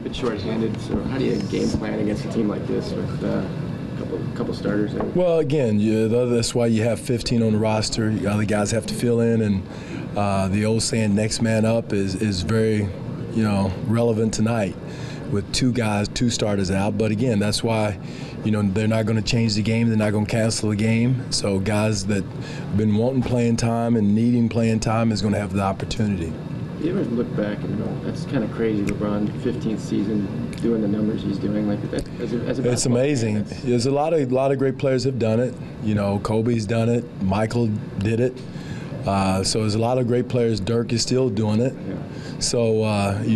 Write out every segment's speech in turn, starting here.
bit short-handed. So how do you game plan against a team like this with a couple starters? Well, again, that's why you have 15 on the roster. Other guys have to fill in, and the old saying "next man up" is very, relevant tonight with two starters out. But again, that's why, they're not going to change the game. They're not going to cancel the game. So guys that have been wanting playing time and needing playing time is going to have the opportunity. You ever look back and go, that's kind of crazy, LeBron, 15th season, doing the numbers he's doing like that? It's amazing. There's a lot of great players have done it. Kobe's done it. Michael did it. So there's a lot of great players. Dirk is still doing it. Yeah. So,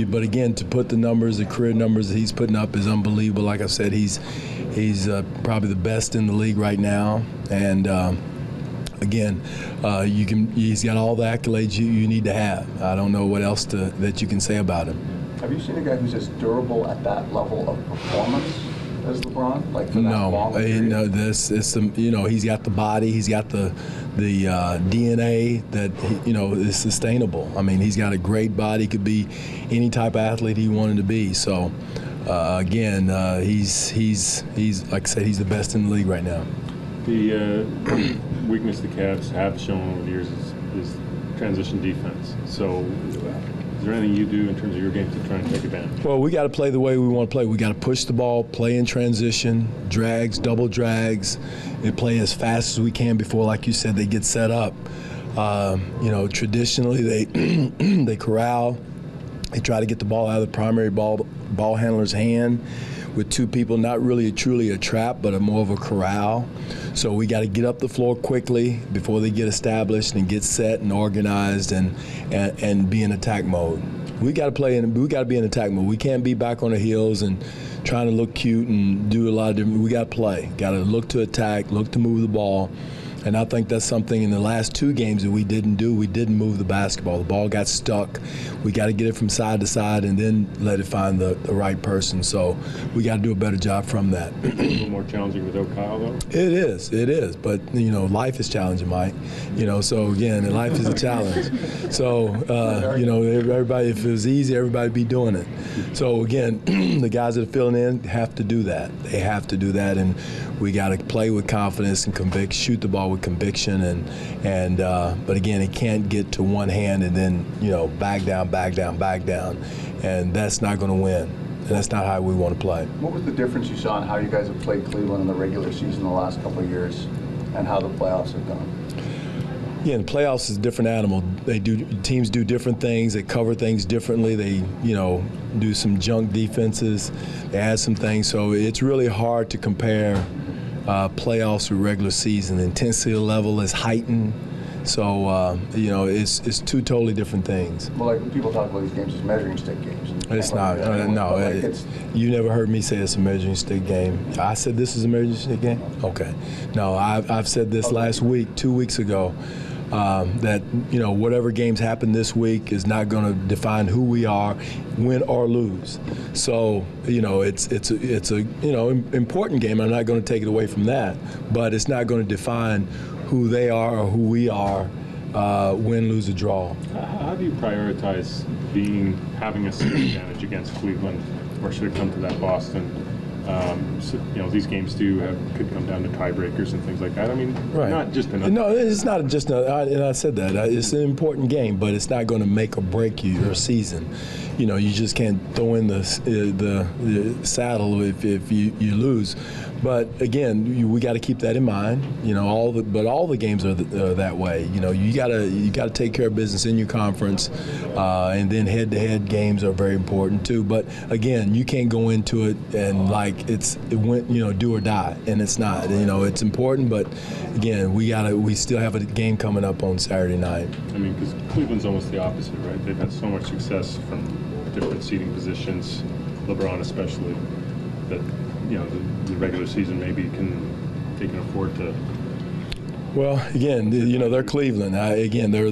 but again, to put the numbers, the career numbers that he's putting up is unbelievable. Like I said, he's probably the best in the league right now. And again, he's got all the accolades you need to have. I don't know what else that you can say about him. Have you seen a guy who's as durable at that level of performance as LeBron? Like for that long period? No. He's got the body, he's got the DNA that is sustainable. I mean, he's got a great body. He could be any type of athlete he wanted to be. So, again, he's like I said, he's the best in the league right now. The weakness the Cavs have shown over the years is transition defense. So is there anything you do in terms of your game to try and take advantage? Well, we got to play the way we want to play. We got to push the ball, play in transition, drags, double drags, and play as fast as we can before, like you said, they get set up. Traditionally they corral. They try to get the ball out of the primary ball handler's hand with two people, not really truly a trap, but more of a corral. So we got to get up the floor quickly before they get established and get set and organized and be in attack mode. We got to be in attack mode. We can't be back on the heels and trying to look cute and do a lot of different. We got to play. Got to look to attack, look to move the ball. And I think that's something in the last two games that we didn't do. We didn't move the basketball. The ball got stuck. We got to get it from side to side and then let it find the right person. So we got to do a better job from that. A little more challenging without Kyle, though? It is. But, life is challenging, Mike. So, again, life is a challenge. So, everybody, if it was easy, everybody would be doing it. So, again, the guys that are filling in have to do that. They have to do that. And we got to play with confidence and shoot the ball with conviction, but again, it can't get to one hand and then back down, and that's not going to win. And that's not how we want to play. What was the difference you saw in how you guys have played Cleveland in the regular season the last couple of years, and how the playoffs have gone? Yeah, the playoffs is a different animal. Teams do different things. They cover things differently. They do some junk defenses. They add some things. So it's really hard to compare playoffs with regular season. The intensity level is heightened. So, it's two totally different things. Well, like when people talk about these games as measuring stick games. It's not. You never heard me say it's a measuring stick game. I said this is a measuring stick game? Okay. No, I've said this last week, 2 weeks ago, that, whatever games happen this week is not going to define who we are, win or lose. So, it's a important game. I'm not going to take it away from that, but it's not going to define who they are or who we are, win, lose, or draw. How do you prioritize having a seed advantage against Cleveland, or should it come to that Boston? These games could come down to tiebreakers and things like that. I mean, right. Not just enough. No, it's not just and I said that. It's an important game, but it's not going to make or break your season. You just can't throw in the saddle if you lose. But again, we got to keep that in mind. All the games are that way. You got to take care of business in your conference, and then head-to-head games are very important too. But again, you can't go into it and do or die, and it's not. It's important, but again, we still have a game coming up on Saturday night. I mean, because Cleveland's almost the opposite, right? They've had so much success from different seeding positions, LeBron especially, that the regular season maybe they can afford to. Well, again, they're Cleveland. They're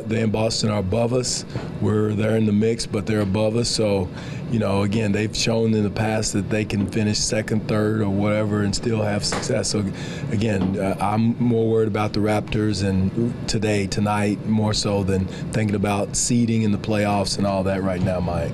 they in Boston are above us. They're in the mix, but they're above us. So, again, they've shown in the past that they can finish second, third, or whatever, and still have success. So, again, I'm more worried about the Raptors and tonight, more so than thinking about seeding in the playoffs and all that right now, Mike.